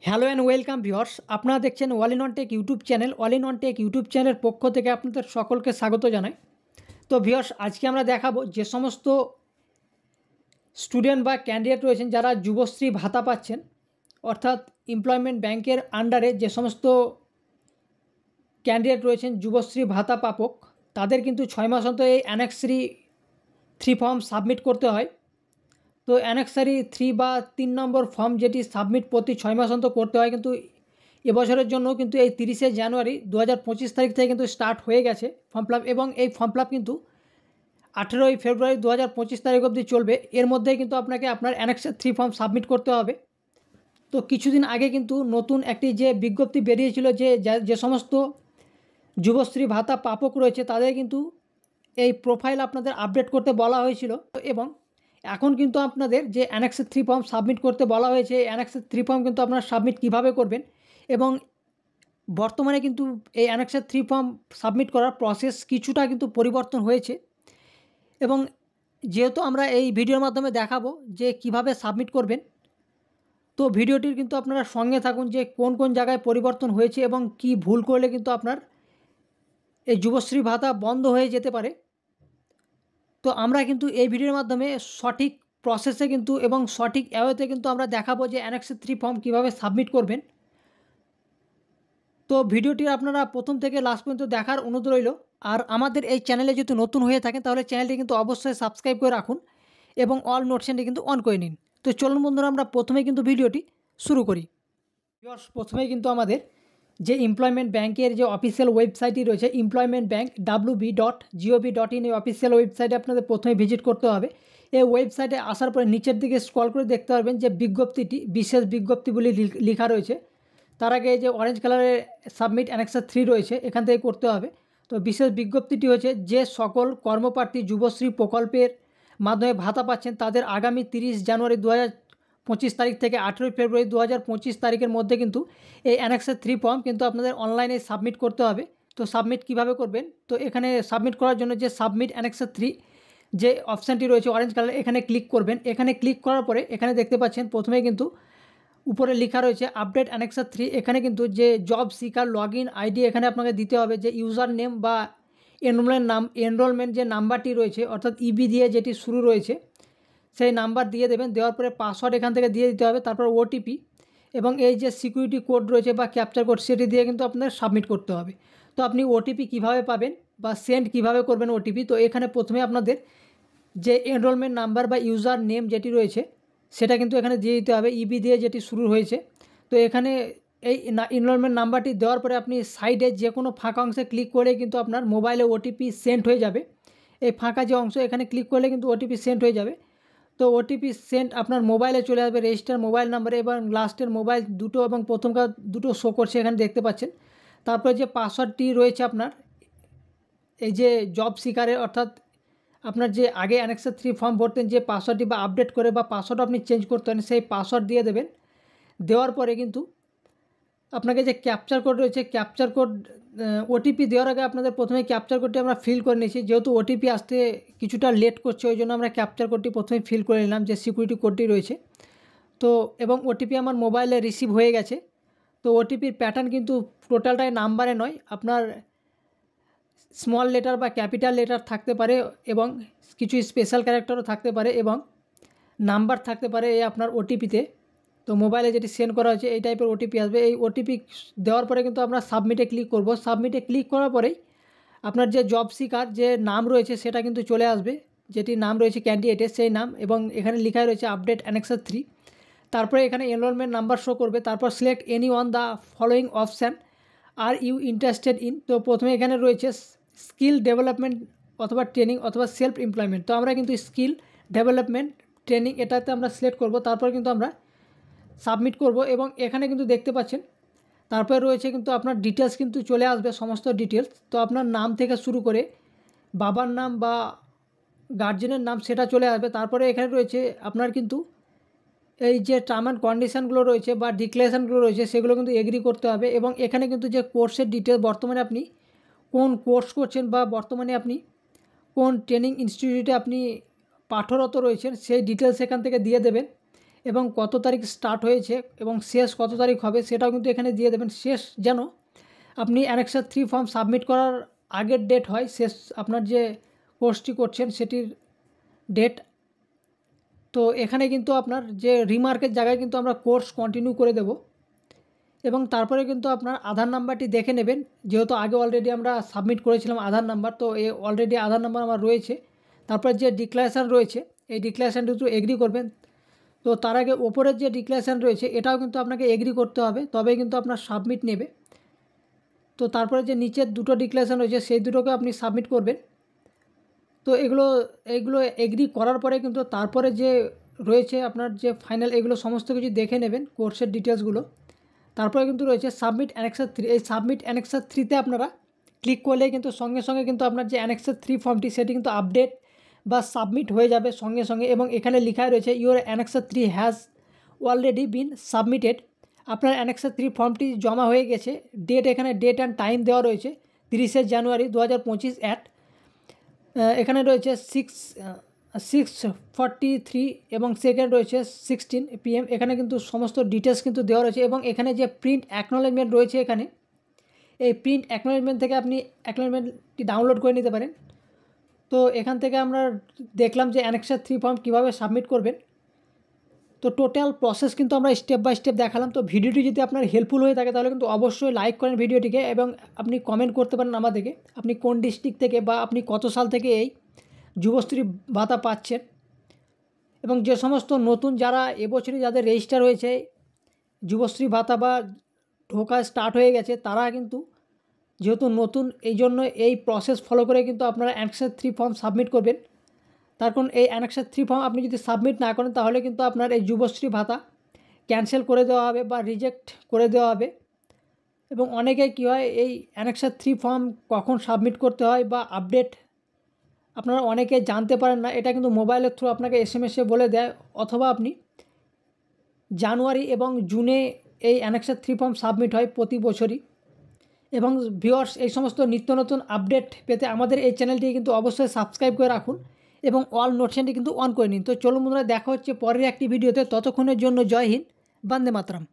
Hello and welcome viewers, আপনারা দেখছেন all in one take YouTube channel. All in one take YouTube চ্যানেলের পক্ষ থেকে আপনাদের সকলকে স্বাগত জানাই। তো ভিউয়ার্স, আজকে আমরা দেখাবো যে সমস্ত স্টুডেন্ট বা ক্যান্ডিডেট রয়েছেন যারা যুবশ্রী ভাতা পাচ্ছেন, অর্থাৎ এমপ্লয়মেন্ট ব্যাংকের আন্ডারে যে সমস্ত ক্যান্ডিডেট রয়েছেন যুবশ্রী ভাতা প্রাপক, তাদের কিন্তু 6 মাস অন্তর এই অ্যানেক্সারি 3 ফর্ম সাবমিট করতে হয়। তো অ্যানেক্সারি 3 বা 3 নম্বর ফর্ম যেটি সাবমিট প্রতি 6 মাস অন্তর করতে হয়, কিন্তু এবছরের জন্য কিন্তু এই 30শে জানুয়ারি 2025 তারিখ থেকে কিন্তু স্টার্ট হয়ে গেছে ফর্ম ফিল আপ, এবং এই ফর্ম ফিল আপ কিন্তু 18ই ফেব্রুয়ারি 2025 তারিখ অবধি চলবে। এর মধ্যেই কিন্তু আপনাকে আপনার অ্যানেক্সার 3 ফর্ম সাবমিট করতে হবে। তো কিছুদিন আগে কিন্তু নতুন একটি যে বিজ্ঞপ্তি বেরিয়েছিল যে সমস্ত যুবশ্রী ভাতা প্রাপক রয়েছে তাদের কিন্তু এই প্রোফাইল আপনাদের আপডেট করতে বলা হয়েছিল, এবং এখন কিন্তু আপনাদের যে অ্যানেক্সার 3 ফর্ম সাবমিট করতে বলা হয়েছে, অ্যানেক্সার 3 ফর্ম কিন্তু আপনারা সাবমিট কীভাবে করবেন, এবং বর্তমানে কিন্তু এই অ্যানেক্সার 3 ফর্ম সাবমিট করার প্রসেস কিছুটা কিন্তু পরিবর্তন হয়েছে। এবং যেহেতু আমরা এই ভিডিওর মাধ্যমে দেখাবো যে কিভাবে সাবমিট করবেন, তো ভিডিওটির কিন্তু আপনারা সঙ্গে থাকুন যে কোন কোন জায়গায় পরিবর্তন হয়েছে এবং কি ভুল করলে কিন্তু আপনার এই যুবশ্রী ভাতা বন্ধ হয়ে যেতে পারে। তো আমরা কিন্তু এই ভিডিওর মাধ্যমে সঠিক প্রসেসে কিন্তু এবং সঠিক অ্যাওয়েতে কিন্তু আমরা দেখাবো যে অ্যানেক্সার 3 ফর্ম কীভাবে সাবমিট করবেন। তো ভিডিওটি আপনারা প্রথম থেকে লাস্ট পর্যন্ত দেখার অনুরোধ রইল। আর আমাদের এই চ্যানেলে যদি নতুন হয়ে থাকেন তাহলে চ্যানেলটি কিন্তু অবশ্যই সাবস্ক্রাইব করে রাখুন এবং অল নোটিফিকেশনটি কিন্তু অন করে নিন। তো চলুন বন্ধুরা, আমরা প্রথমে কিন্তু ভিডিওটি শুরু করি। প্রথমেই কিন্তু আমাদের যে এমপ্লয়মেন্ট ব্যাংকের যে অফিসিয়াল ওয়েবসাইটটি রয়েছে, এমপ্লয়মেন্ট ব্যাংক wb.gov.in, এই অফিসিয়াল ওয়েবসাইটে আপনাদের প্রথমে ভিজিট করতে হবে। এই ওয়েবসাইটে আসার পরে নিচের দিকে স্ক্রল করে দেখতে পারবেন যে বিজ্ঞপ্তিটি বিশেষ বিজ্ঞপ্তি বলে লেখা রয়েছে। তার আগে যে অরেঞ্জ কালারের সাবমিট অ্যানেক্সার 3 রয়েছে, এখান থেকে করতে হবে। তো বিশেষ বিজ্ঞপ্তিটি হচ্ছে যে সকল কর্মপ্রার্থী যুবশ্রী প্রকল্পের মাধ্যমে ভাতা পাচ্ছেন তাদের আগামী 30 জানুয়ারি 2025 তারিখ থেকে 18 ফেব্রুয়ারি 2025 তারিখের মধ্যে কিন্তু এই অ্যানেক্সার 3 ফর্ম কিন্তু আপনাদের অনলাইনে সাবমিট করতে হবে। তো সাবমিট কিভাবে করবেন, তো এখানে সাবমিট করার জন্য যে সাবমিট অ্যানেক্সার 3 যে অপশানটি রয়েছে অরেঞ্জ কালার, এখানে ক্লিক করবেন। এখানে ক্লিক করার পরে এখানে দেখতে পাচ্ছেন প্রথমে কিন্তু উপরে লেখা রয়েছে আপডেট অ্যানেক্সার 3। এখানে কিন্তু যে জব সিকার লগইন আইডি এখানে আপনাকে দিতে হবে, যে ইউজার নেম বা এনরোলমেন্ট যে নাম্বারটি রয়েছে অর্থাৎ ইবি দিয়ে যেটি শুরু রয়েছে সেই নাম্বার দিয়ে দেবেন। দেওয়ার পরে পাসওয়ার্ড এখান থেকে দিয়ে দিতে হবে, তারপর ওটিপি এবং এই যে সিকিউরিটি কোড রয়েছে বা ক্যাপচার কোড সেটি দিয়ে কিন্তু আপনাদের সাবমিট করতে হবে। তো আপনি ওটিপি কিভাবে পাবেন বা সেন্ড কিভাবে করবেন ওটিপি, তো এখানে প্রথমে আপনাদের যে এনরোলমেন্ট নাম্বার বা ইউজার নেম যেটি রয়েছে সেটা কিন্তু এখানে দিয়ে দিতে হবে, ইবি দিয়ে যেটি শুরু হয়েছে। তো এখানে এই এনরোলমেন্ট নাম্বারটি দেওয়ার পরে আপনি সাইডে যে কোনো ফাঁকা অংশে ক্লিক করে কিন্তু আপনার মোবাইলে ওটিপি সেন্ড হয়ে যাবে। এই ফাঁকা যে অংশ এখানে ক্লিক করলে কিন্তু ওটিপি সেন্ড হয়ে যাবে। তো ওটিপি সেন্ড আপনার মোবাইলে চলে আসবে, রেজিস্টার মোবাইল নাম্বারে, এবং লাস্টের মোবাইল দুটো এবং প্রথমকার দুটো শো করছে এখানে দেখতে পাচ্ছেন। তারপরে যে পাসওয়ার্ডটি রয়েছে আপনার এই যে জব সিকারের, অর্থাৎ আপনার যে আগে অ্যানেক্সার 3 ফর্ম ভরতেন যে পাসওয়ার্ডটি বা আপডেট করে বা পাসওয়ার্ড আপনি চেঞ্জ করতেন, সেই পাসওয়ার্ড দিয়ে দেবেন। দেওয়ার পরে কিন্তু আপনাকে যে ক্যাপচার কোড রয়েছে, ক্যাপচার কোড ওটিপি দেওয়ার আগে আপনাদের প্রথমে ক্যাপচার কোডটি আমরা ফিল করে নিয়েছি। যেহেতু ওটিপি আসতে কিছুটা লেট করছে ওই জন্য আমরা ক্যাপচার কোডটি প্রথমে ফিল করে নিলাম, যে সিকিউরিটি কোডটি রয়েছে। তো এবং ওটিপি আমার মোবাইলে রিসিভ হয়ে গেছে। তো ওটিপির প্যাটার্ন কিন্তু টোটালটাই নাম্বারে নয়, আপনার স্মল লেটার বা ক্যাপিটাল লেটার থাকতে পারে এবং কিছু স্পেশাল ক্যারেক্টারও থাকতে পারে এবং নাম্বার থাকতে পারে এই আপনার ওটিপিতে। তো মোবাইলে যেটি সেন্ড করা হয়েছে এই টাইপের ওটিপি আসবে। এই ওটিপি দেওয়ার পরে কিন্তু আমরা সাবমিটে ক্লিক করব। সাবমিটে ক্লিক করার পরেই আপনার যে জব সিকার যে নাম রয়েছে সেটা কিন্তু চলে আসবে, যেটি নাম রয়েছে ক্যান্ডিডেটের সেই নাম, এবং এখানে লেখা রয়েছে আপডেট অ্যানেক্সার 3। তারপরে এখানে এনরোলমেন্ট নাম্বার শো করবে। তারপর select any one the following option are you interested in. তো প্রথমে এখানে রয়েছে স্কিল ডেভেলপমেন্ট অথবা ট্রেনিং অথবা সেলফ এমপ্লয়মেন্ট। তো আমরা কিন্তু স্কিল ডেভেলপমেন্ট ট্রেনিং এটাতে আমরা সিলেক্ট করব। তারপর কিন্তু আমরা সাবমিট করব, এবং এখানে কিন্তু দেখতে পাচ্ছেন তারপরে রয়েছে কিন্তু আপনার ডিটেলস কিন্তু চলে আসবে, সমস্ত ডিটেলস। তো আপনার নাম থেকে শুরু করে বাবার নাম বা গার্জেনের নাম সেটা চলে আসবে। তারপরে এখানে রয়েছে আপনার কিন্তু এই যে টার্ম অ্যান্ড কন্ডিশানগুলো রয়েছে বা ডিক্লারেশানগুলো রয়েছে সেগুলো কিন্তু এগ্রি করতে হবে। এবং এখানে কিন্তু যে কোর্সের ডিটেলস, বর্তমানে আপনি কোন কোর্স করছেন বা বর্তমানে আপনি কোন ট্রেনিং ইনস্টিটিউটে আপনি পাঠরত রয়েছেন সেই ডিটেলস এখান থেকে দিয়ে দেবেন। এবং কত তারিখ স্টার্ট হয়েছে এবং শেষ কত তারিখ হবে সেটাও কিন্তু এখানে দিয়ে দেবেন। শেষ যেন আপনি অ্যানেক্সার 3 ফর্ম সাবমিট করার আগের ডেট হয়, শেষ আপনার যে কোর্সটি করছেন সেটির ডেট। তো এখানে কিন্তু আপনার যে রিমার্কের জায়গায় কিন্তু আমরা কোর্স কন্টিনিউ করে দেব এবং তারপরে কিন্তু আপনার আধার নাম্বারটি দেখে নেবেন, যেহেতু আগে অলরেডি আমরা সাবমিট করেছিলাম আধার নাম্বার, তো এই অলরেডি আধার নাম্বার আমার রয়েছে। তারপরে যে ডিক্লারেশান রয়েছে এই ডিক্লারেশানটি একটু এগ্রি করবেন। তো তার আগে ওপরের যে ডিক্লারেশান রয়েছে এটাও কিন্তু আপনাকে এগ্রি করতে হবে, তবে কিন্তু আপনার সাবমিট নেবে। তো তারপরে যে নিচের দুটো ডিক্লারেশান রয়েছে সেই দুটোকে আপনি সাবমিট করবেন। তো এইগুলো এগ্রি করার পরে কিন্তু তারপরে যে রয়েছে আপনার যে ফাইনাল, এগুলো সমস্ত কিছু দেখে নেবেন কোর্সের ডিটেলসগুলো। তারপরে কিন্তু রয়েছে সাবমিট অ্যানেক্সার 3। এই সাবমিট অ্যানেক্সার 3তে আপনারা ক্লিক করলে কিন্তু সঙ্গে সঙ্গে কিন্তু আপনার যে অ্যানেক্সার 3 ফর্মটি সেটি কিন্তু আপডেট বা সাবমিট হয়ে যাবে সঙ্গে সঙ্গে। এবং এখানে লেখা রয়েছে your annexure 3 has already been submitted. আপনার অ্যানেক্সার 3 ফর্মটি জমা হয়ে গেছে। ডেট, এখানে ডেট অ্যান্ড টাইম দেওয়া রয়েছে 30শে জানুয়ারি 2025 এখানে রয়েছে 6:43 এবং সেকেন্ড রয়েছে 16 PM। এখানে কিন্তু সমস্ত ডিটেলস কিন্তু দেওয়া রয়েছে এবং এখানে যে প্রিন্ট অ্যাকনোলেজমেন্ট রয়েছে এখানে, এই প্রিন্ট অ্যাকনোলেজমেন্ট থেকে আপনি অ্যাকনোলেজমেন্টটি ডাউনলোড করে নিতে পারেন। তো এখান থেকে আমরা দেখলাম যে অ্যানেক্সার 3 ফর্ম কীভাবে সাবমিট করবেন। তো টোটাল প্রসেস কিন্তু আমরা স্টেপ বাই স্টেপ দেখালাম। তো ভিডিওটি যদি আপনার হেল্পফুল হয়ে থাকে তাহলে কিন্তু অবশ্যই লাইক করেন ভিডিওটিকে এবং আপনি কমেন্ট করতে পারেন আমাদেরকে আপনি কোন ডিস্ট্রিক্ট থেকে বা আপনি কত সাল থেকে এই যুবশ্রী ভাতা পাচ্ছেন। এবং যে সমস্ত নতুন যারা এবছরই যাদের রেজিস্টার হয়েছে যুবশ্রী ভাতা বা ঢোকা স্টার্ট হয়ে গেছে, তারা কিন্তু যেহেতু নতুন এই জন্য এই প্রসেস ফলো করে কিন্তু আপনারা অ্যানেক্সার 3 ফর্ম সাবমিট করবেন। তার কারণ এই অ্যানেক্সার 3 ফর্ম আপনি যদি সাবমিট না করেন তাহলে কিন্তু আপনার এই যুবশ্রী ভাতা ক্যান্সেল করে দেওয়া হবে বা রিজেক্ট করে দেওয়া হবে। এবং অনেকে কী হয়, এই অ্যানেক্সার 3 ফর্ম কখন সাবমিট করতে হয় বা আপডেট আপনারা অনেকে জানতে পারেন না, এটা কিন্তু মোবাইলের থ্রু আপনাকে SMS-এ বলে দেয়, অথবা আপনি জানুয়ারি এবং জুনে এই অ্যানেক্সার 3 ফর্ম সাবমিট হয় প্রতি বছরই। এবং ভিউয়ার্স, এই সমস্ত নিত্য নতুন আপডেট পেতে আমাদের এই চ্যানেলটি কিন্তু অবশ্যই সাবস্ক্রাইব করে রাখুন এবং অল নোটিফিকেশনটি কিন্তু অন করে নিন। তো চলুন বন্ধুরা, দেখা হচ্ছে পরের একটি ভিডিওতে। ততক্ষণের জন্য জয় হিন্দ, বন্দে মাতরম।